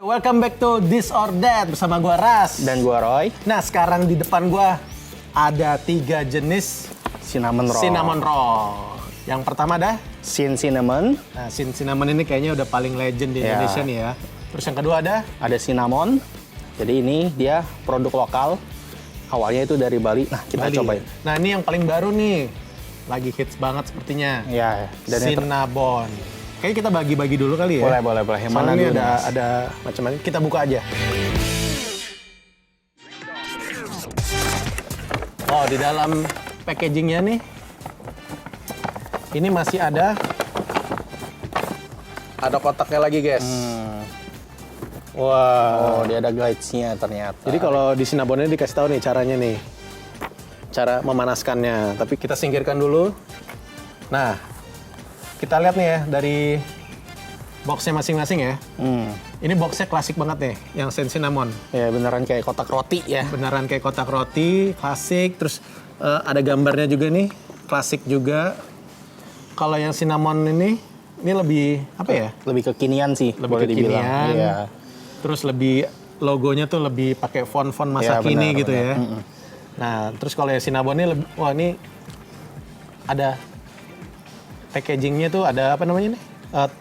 Welcome back to This or That bersama gua Ras Dan gua Roy. Nah sekarang di depan gua ada 3 jenis Cinnamon roll. cinnamon roll. Yang pertama ada Cinnamon. nah, cinnamon ini kayaknya udah paling legend di Ya. Indonesia nih ya. Terus yang kedua ada Ada cinnamon. Jadi ini dia produk lokal. Awalnya itu dari Bali. Nah kita Bali. cobain. Nah ini yang paling baru nih, lagi hits banget sepertinya. Ya. Dan yang Cinnabon. Kayaknya kita bagi-bagi dulu kali ya. boleh. Yang Soalnya mana ini dulu, Mas? ada macam-macam. Kita buka aja. Oh, di dalam packagingnya nih, ini masih ada kotaknya lagi, guys. Wah. Oh, dia ada guides-nya ternyata. Jadi kalau di Cinnabon ini dikasih tahu nih caranya nih, cara memanaskannya. Tapi kita singkirkan dulu. Nah, kita lihat nih ya dari boxnya masing-masing ya. Ini boxnya klasik banget nih, yang cinnamon. Ya beneran kayak kotak roti ya. Beneran kayak kotak roti, klasik. Terus ada gambarnya juga nih, klasik juga. Kalau yang cinnamon ini lebih apa ya? Lebih kekinian sih. Lebih boleh dibilang. kekinian. Iya. Terus lebih logonya tuh lebih pakai font-font masa Ya, kini benar, gitu benar. ya. Nah, terus kalau yang cinnamon ini wah ini ada packagingnya tuh ada apa namanya nih?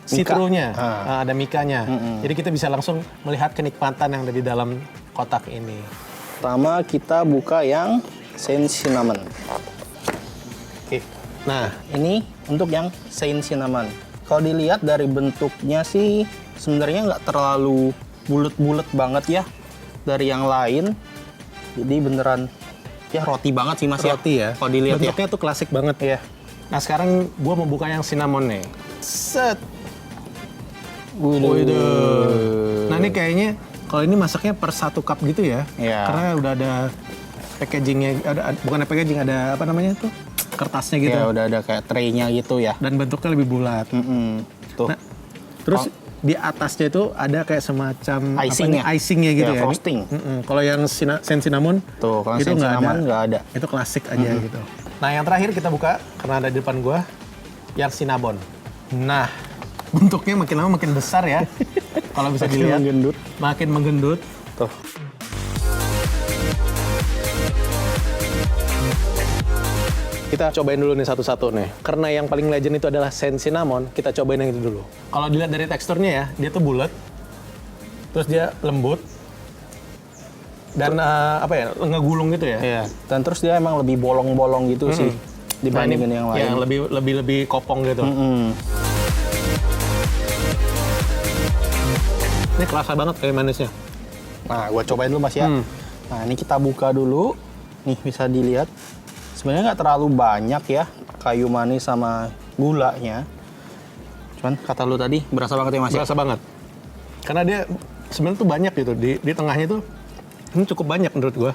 Citrunya, ada mikanya. Jadi kita bisa langsung melihat kenikmatan yang ada di dalam kotak ini. Pertama kita buka yang cinnamon. Oke. Nah, Ini untuk yang cinnamon. Kalau dilihat dari bentuknya sih sebenarnya nggak terlalu bulat-bulat banget ya dari yang lain. Jadi beneran ya roti banget sih Mas roti ya. Kalau dilihat ya. bentuknya tuh klasik banget. Iya. Nah, sekarang gua mau buka yang cinnamon nih. Set. Waduh. Nah, ini kayaknya kalau ini masaknya per 1 cup gitu ya. Iya. Karena udah ada packagingnya, bukan ada packaging, ada apa namanya tuh? Kertasnya gitu. Ya udah ada kayak tray-nya gitu ya. Dan bentuknya lebih bulat. Tuh. Nah, terus di atasnya itu ada kayak semacam Icing-nya. icingnya gitu ya. Frosting. Kalau yang cinnamon Tuh, kalau itu cinnamon nggak ada. Itu klasik aja gitu. Nah, yang terakhir kita buka karena ada di depan gua yang cinnabon. Nah, bentuknya makin lama makin besar ya. Kalau bisa Makin dilihat menggendut. makin menggendut. Tuh. Kita cobain dulu nih satu-satu nih. Karena yang paling legend itu adalah cinnamon, kita cobain yang itu dulu. Kalau dilihat dari teksturnya ya, dia tuh bulat. Terus dia lembut. Dan apa ya, ngegulung gitu ya. Iya. Dan terus dia emang lebih bolong-bolong gitu sih dibandingin yang lain. Yang lebih kopong gitu. Ini kerasa banget kayak manisnya. Nah, gua cobain dulu Mas ya. Nah, ini kita buka dulu. Nih bisa dilihat. Sebenarnya nggak terlalu banyak ya kayu manis sama gulanya. Cuman kata lu tadi berasa banget ya Mas ya? Berasa banget. Karena dia sebenarnya tuh banyak gitu di tengahnya tuh. Ini cukup banyak menurut gua.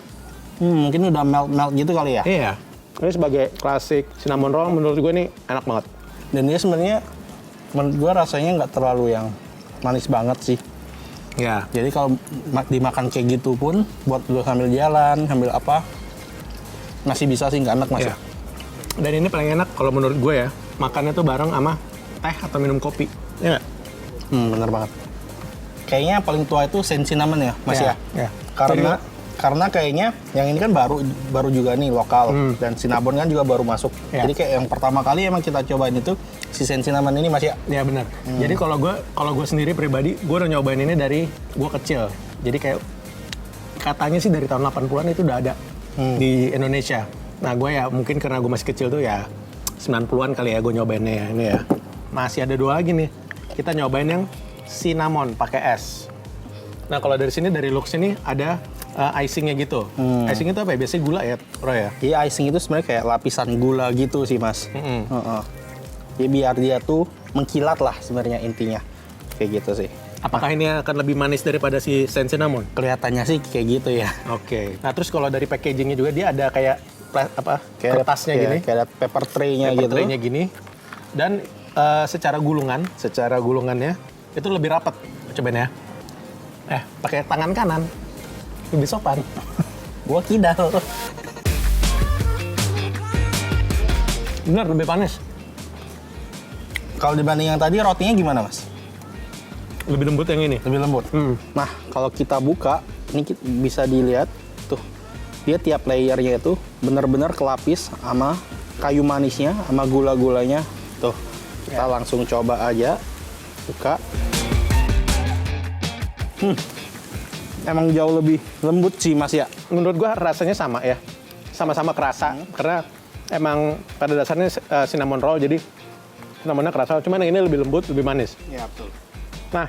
Mungkin udah melt gitu kali ya. Iya. Ini sebagai klasik cinnamon roll menurut gua ini enak banget. Dan dia sebenarnya menurut gua rasanya nggak terlalu yang manis banget sih. Ya. Jadi kalau dimakan kayak gitu pun buat lu sambil jalan, sambil apa masih bisa sih, nggak enak Mas Iya. ya. Dan ini paling enak kalau menurut gue ya, makannya tuh bareng sama teh atau minum kopi. Iya nggak? Bener banget. Kayaknya paling tua itu cinnamon ya Mas ya. Ya. Karena kayaknya yang ini kan baru juga nih lokal dan cinnamon kan juga baru masuk. Ya. Jadi kayak yang pertama kali emang kita cobain itu si cinnamon ini Mas ya. Ya benar. Jadi kalau gue sendiri pribadi, gue udah nyobain ini dari gue kecil. Jadi kayak katanya sih dari tahun 80-an itu udah ada di Indonesia. Nah, gue ya mungkin karena gue masih kecil tuh ya 90-an kali ya gue nyobainnya ya ini ya. Masih ada 2 lagi nih. Kita nyobain yang cinnamon pakai es. Nah, kalau dari sini dari looks ini ada icingnya gitu. Icing itu apa ya? Biasanya gula ya, Roy ya? Jadi icing itu sebenarnya kayak lapisan gula gitu sih Mas. Jadi biar dia tuh mengkilat lah sebenarnya intinya. Kayak gitu sih. Apakah ini akan lebih manis daripada si cinnamon? Kelihatannya sih kayak gitu ya. Oke. Nah, terus kalau dari packagingnya juga dia ada kayak kertasnya gini. Kayak ada paper tray-nya Paper gitu. tray-nya gini. Dan secara gulungannya itu lebih rapat. Cobain ya. Pakai tangan kanan. Lebih sopan. Gua kidal. Bener, lebih panis. Kalau dibanding yang tadi rotinya gimana Mas? Lebih lembut yang ini. Lebih lembut. Nah, kalau kita buka, ini bisa dilihat tuh. Dia tiap layernya itu benar-benar kelapis sama kayu manisnya, sama gula-gulanya. Tuh, kita langsung coba aja. Buka. Emang jauh lebih lembut sih, Mas ya. Menurut gua rasanya sama ya. Sama-sama kerasa. Karena emang pada dasarnya cinnamon roll, jadi cinnamonnya kerasa. Cuman yang ini lebih lembut, lebih manis. Iya, betul. Nah,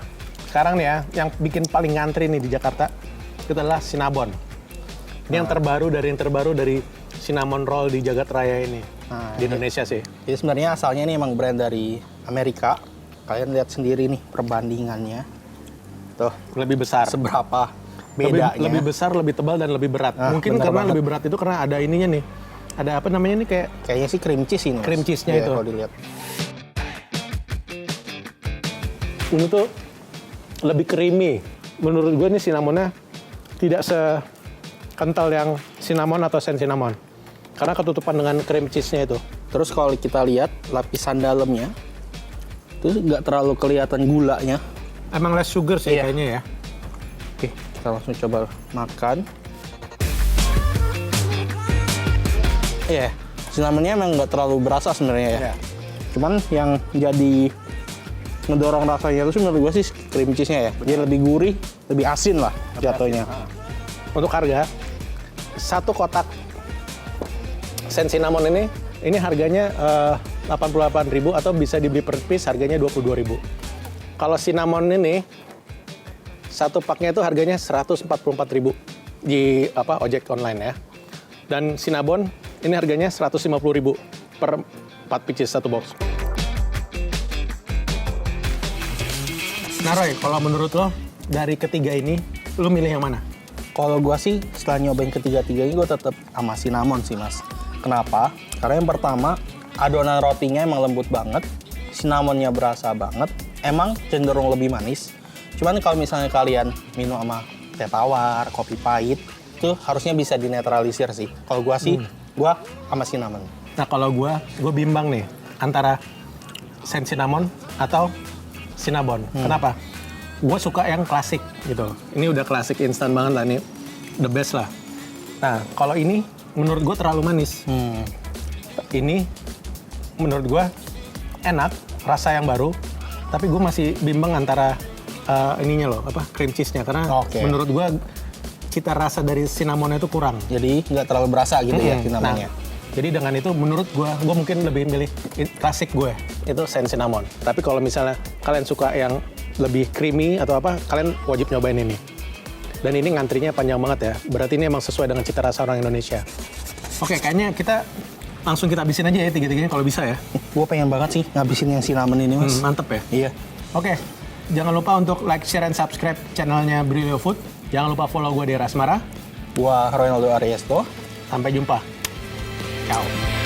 sekarang nih ya, yang bikin paling ngantri nih di Jakarta, itu adalah Cinnabon. Ini yang terbaru dari cinnamon roll di Jagat Raya ini. Di Indonesia sih. Jadi sebenarnya asalnya ini emang brand dari Amerika. Kalian lihat sendiri nih perbandingannya. Tuh, Lebih besar. seberapa bedanya. Lebih besar, lebih tebal, dan lebih berat. Mungkin bener karena banget. lebih berat itu karena ada ininya nih. Ada apa namanya nih, kayak Kayaknya sih cream cheese ini, Mas. Cream cheese-nya Iya, itu. kalau dilihat. ini tuh lebih creamy. Menurut gue nih cinnamonnya tidak sekental yang cinnamon atau sen cinnamon. Karena ketutupan dengan cream cheese-nya itu. Terus kalau kita lihat lapisan dalamnya, itu nggak terlalu kelihatan gulanya. Emang less sugar sih Iya. kayaknya ya. Oke, kita langsung coba makan. Iya, cinnamonnya emang nggak terlalu berasa sebenarnya ya. Iya. Cuman yang jadi ngedorong rasanya itu sih menurut gue sih cream cheese-nya ya. Dia lebih gurih, lebih asin lah jatuhnya. Untuk harga, satu kotak sen cinnamon ini harganya 88.000 atau bisa dibeli per piece harganya 22.000. Kalau cinnamon ini satu paknya itu harganya 144.000 di ojek online ya. Dan cinnabon ini harganya 150.000 per 4 pieces satu box. Nah Roy, kalau menurut lo dari ketiga ini, lo milih yang mana? Kalau gua sih setelah nyobain ketiga-tiganya gue tetap sama cinnamon sih, Mas. Kenapa? Karena yang pertama adonan rotinya emang lembut banget, cinnamonnya berasa banget, emang cenderung lebih manis. Cuman kalau misalnya kalian minum sama teh tawar, kopi pahit, itu harusnya bisa dinetralisir sih. Kalau gua sih, gua sama cinnamon. Nah kalau gue bimbang nih antara sen cinnamon atau cinnabon. Kenapa? Gue suka yang klasik gitu. Ini udah klasik instan banget lah, ini the best lah. Nah kalau ini menurut gue terlalu manis. Ini menurut gue enak, rasa yang baru. Tapi gue masih bimbang antara ininya loh, cream cheese-nya. Karena menurut gue cita rasa dari cinnamonnya itu kurang. Jadi nggak terlalu berasa gitu ya cinnamonnya. Nah, jadi dengan itu menurut gue mungkin lebih milih klasik gue, itu sen cinnamon. Tapi kalau misalnya kalian suka yang lebih creamy atau apa, kalian wajib nyobain ini. Dan ini ngantrinya panjang banget ya, berarti ini emang sesuai dengan cita rasa orang Indonesia. Oke, kayaknya kita langsung kita habisin aja ya tiga-tiganya kalau bisa ya. Gue pengen banget sih ngabisin yang cinnamon ini, Mas. Mantep ya? Iya. Oke, jangan lupa untuk like, share, and subscribe channelnya Brilio Food. Jangan lupa follow gue di Rasmara. Gua Ronaldo Ariesto. Sampai jumpa. Ciao.